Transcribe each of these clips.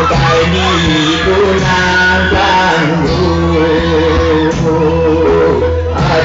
cái đi tu nàng lan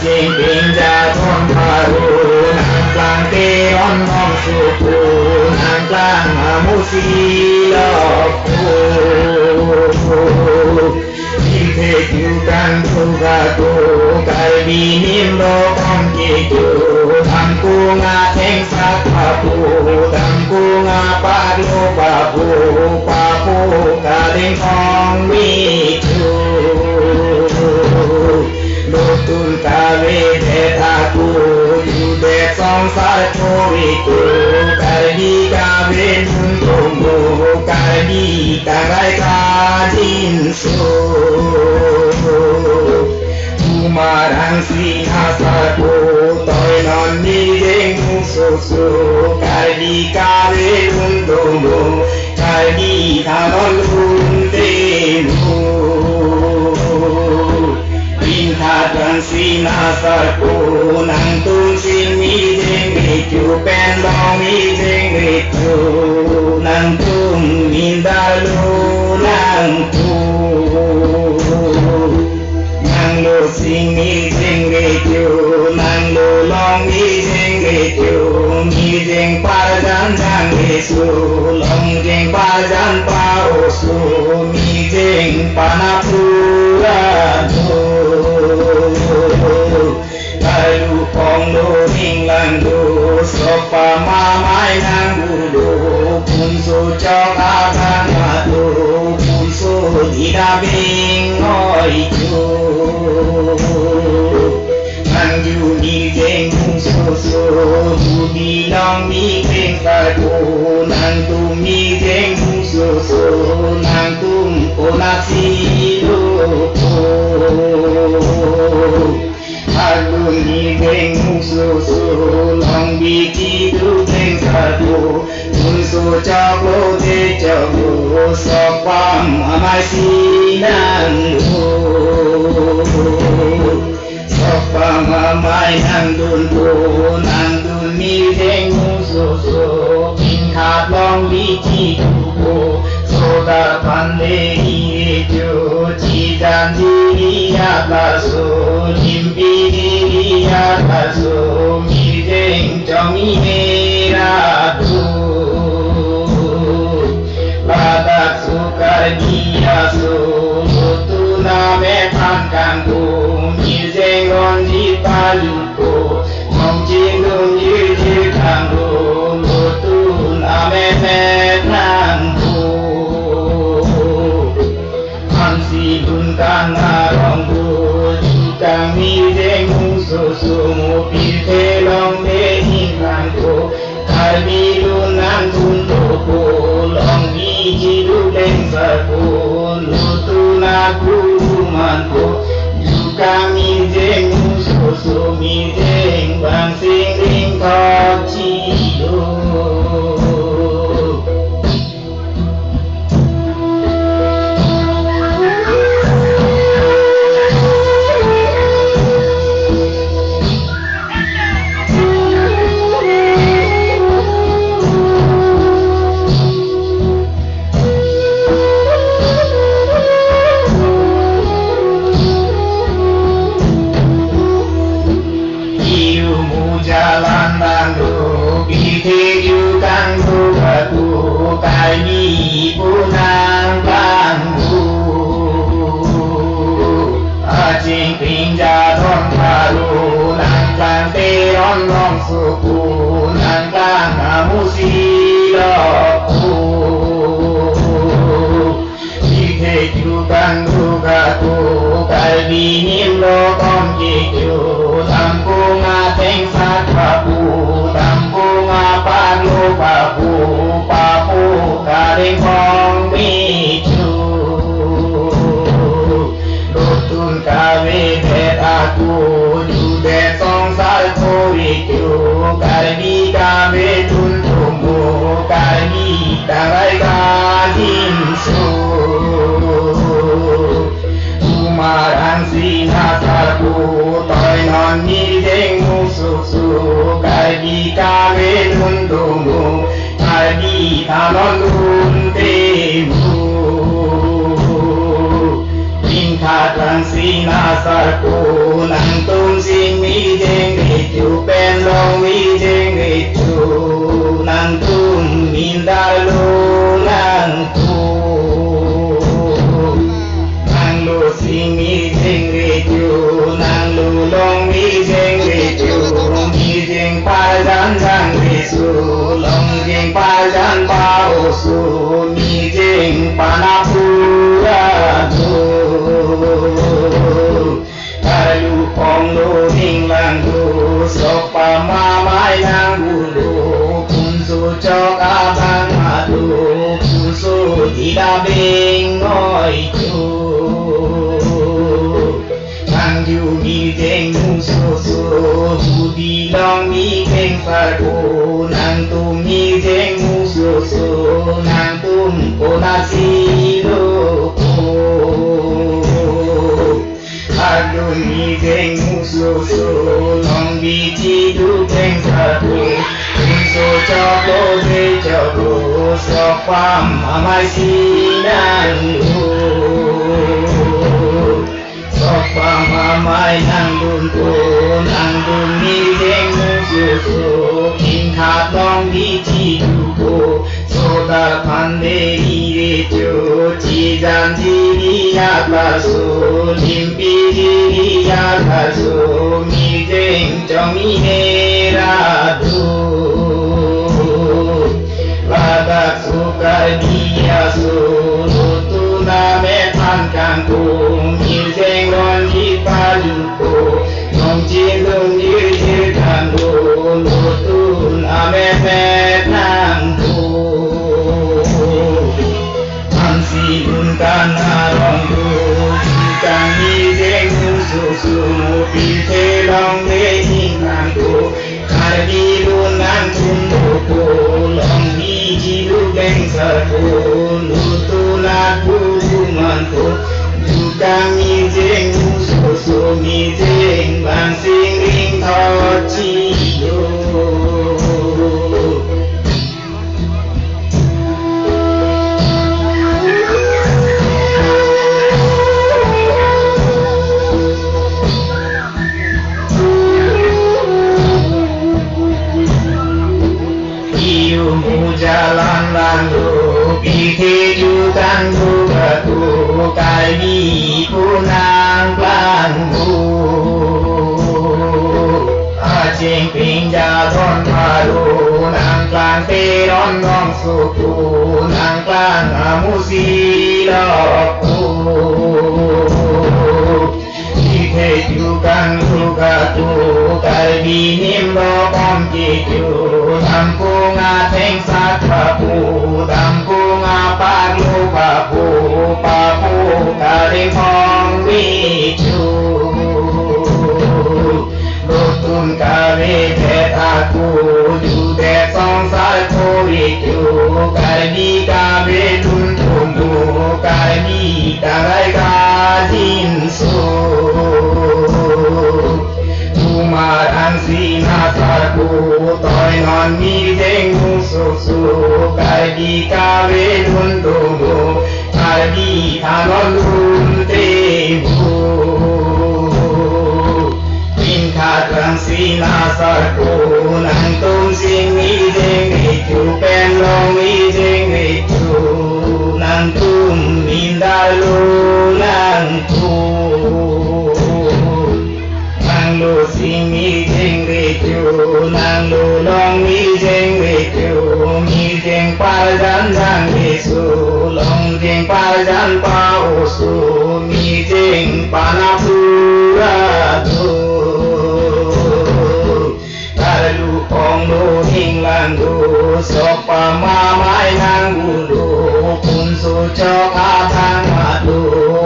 trên bên gia thôn paru nàng lang tê on mong su nàng lang mu si lo thế cứu can tu ga tu cái bi niệm đô con kỳ tu tham cu nga thanh sát pa pu tham cu nga pa lu pa pu ca đinh phong mi tu đô tun ca ve thế tha tu yu de song sa tu vi tu cái đi ca ve nun tu mu cái đi ca rai ca jin su Marang sinasako toy non ni deng susu kali kare undomo kali thanon undemu Inthadan sinasako nang tun sin mi deng itu pen long mi deng itu nang tum mindalu nang nang lo sing mi sing re kyo nang lo long mi sing re kyo mi sing par jan jang re su long sing par jan pa o su mi sing pa na pu ra do kai lu phong lo ning lang do so pa ma mai nang bu do pun so cho ka thang ma do pun so di da bing oi chu Nang yu ni jeng so so tu bi long mi jeng sa tu nang tu mi jeng so so nang tum ko na si lo Alu ni jeng so so long bi ti tu jeng sa tu un so cha lo de cha lo so pam amai si nang lo Sopa mamai nang dun mi deng so so bin khat long bi chi tu so da pan le hi jo chi dan ji ya la so lim bi di ya la so mi deng cho mi ne ra tu la da su ka di ya so tu na me than kang tu ngon di paluko mong jing dong yu yu kang do lo tu na me me nang do han si dun kan na rong do ju kang mi deng mu so so mo pi te long de hin kang do kai mi dun nan tun do ko long bi ji du leng sa ko lo tu na ku man ko kami jeng so so mi jeng bang sing ring kok chi do Kai ni bu nang bang bu a jing ping ja thon paru nang lang te on long su ku nang lang mu si lo ku di te ju kan du ga tu kai bi nim lo con ki ju tam ku nga teng sát pa pu tam ku nga pa lu pa pu ca đinh phong mi chu đô tun ca ve thế ta tu du de song sa tu vi chu ca đi ca ve tun tu mu ca đi ta rai ca jin su tu ma ran si na sa tu toi non ni deng mu su su ca đi ca ve tun tu mu đi ta non luôn tìm ขาดรังสีนาสากูนังตุมสิมีเจงริจูเป็นลงมีเจงริจูนังตุมมินดาลูนังตูนังลูสิมีเจงริจูนังลูลงมีเจงริจูมีเจงปาจันจังริสูลงเจงปาจันปาโอสูมีเจงปานาปูราตูKalu ponglo hinglangu sopa mamai nangulu kunsu chok abang adu kunsu tidak bengoi tu Kang yu mi jeng mususu budi long mi keng saku nang tu mi jeng mususu nang tum konasi loko Aduh mi jeng mususu long biji du jeng satu Kunso coklo de coklo sopam amai sinan lu Sopam amai nang dun mi jeng mususu King khat long biji du Soda pande ire jo Cijan jiri atasu Limpi jiri atasu Mi jeng comi neradu Ladak suka diasu Lutu name tan kangkung Mi jeng ron jipa juko Nong jilung jir kandu Lutu name petang Bukan arongku Bukan izeng mususu Pilih long behingkanku Karbi lunan tunduku Long biji lubeng serku Lutunaku kumanku Bukan izeng mususu Izeng bangsing ring tociyo Jalan lalu Kehidupan bukaku Kali punang pelangku Acing pinjaton paru Nang klan peron nong suku Nang klan amusilokku Kehidupan bukaku Kali nimbo komkiku Tampung ateng satrapu Tampung apaglu papu Papu karing hong wicu Lutun kare bet aku Judet song salku wicu Kali kabe tuntundu Kali karai kajinsu Umaran sinasaku Toy non mi jeng mususu Kali kabe tuntundu Kali tanon luntebu Tingkat rang sinasaku Nang tung sing mi jeng ricu Penlong mi jeng ricu Nang tung mindalu nang tung Nang lu sing mi jeng ricu Nang lu long mi jeng ricu Mi jeng paljan jang risu Long jeng paljan pa usu Mi jeng panapuratu Lalu ponglo hinglangu Sopa mamai nanggulu Kunsu cok abang madu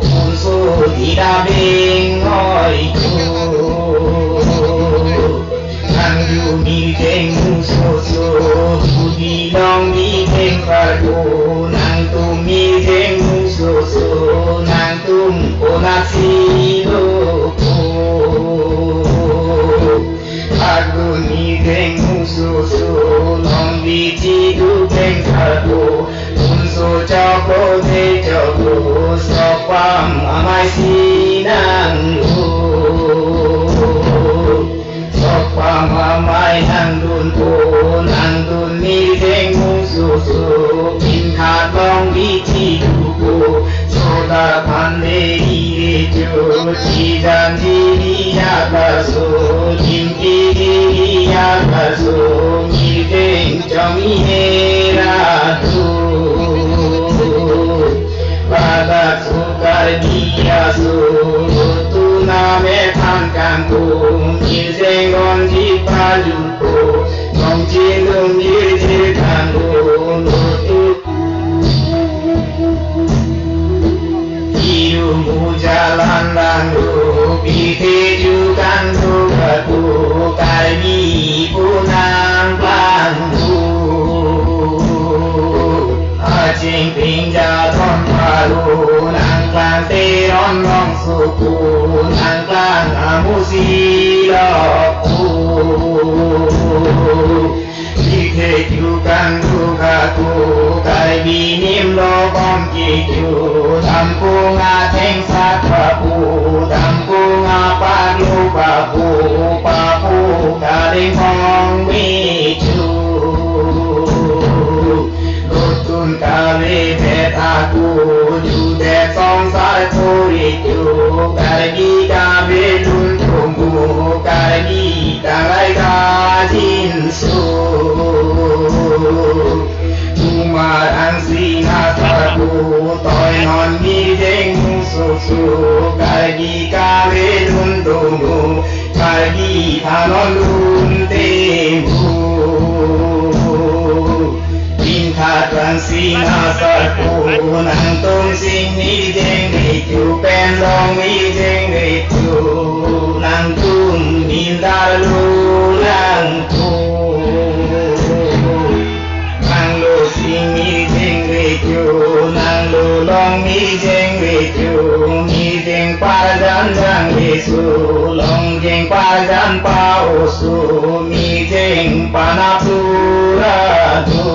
Kunsu tidak bengoiku Nang yu mi jeng mususu Budi long mi jeng fardu Nang tu mi jeng mususu Nang tum konasi loko Aku mi jeng mususu Long biji du jeng fardu Kunsu coko de coko Sopam amai si nang lu sok pamamai nang dun po nang dun mi deng musu su in khat long vi chi du po so da phan de ri chu chi jan ji ya ka su jin ki ya ka su mi deng chong mi ne ra tu pada sukar dia su tu na me tham kan tu mi seng gon ji pa ju ko ngom chi lung ji ji kan tu nu tu iu mu jalan dan tu pi te ju kan tu ka tu kai mi pu nang pan tu Chinh ping gia thon pha lu nang klang te ron long su ku nang klang amu si lo ku di the chu kan du ka ku kai bi nim lo bom ki chu tham ku nga theng sát pa pu tham ku nga pa lu pa pu ka ding phong mi chu Tun kali bet aku jude song sai puri ju kali kami lun tunggu kali tangai kajin su Umaran sinasaku toy non mi jeng susu kali kami lun tunggu kali tanon lun tembu Khatran sinasaku nang tung sing mi jeng mi chu pen long mi jeng mi chu nang tung min dar lu nang tu nang lu sing mi jeng mi chu nang lu long mi jeng mi chu mi jeng pa jan jang mi su long jeng pa jan pa o su mi jeng pa na tu ra tu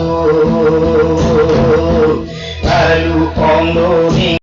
Kalu pong do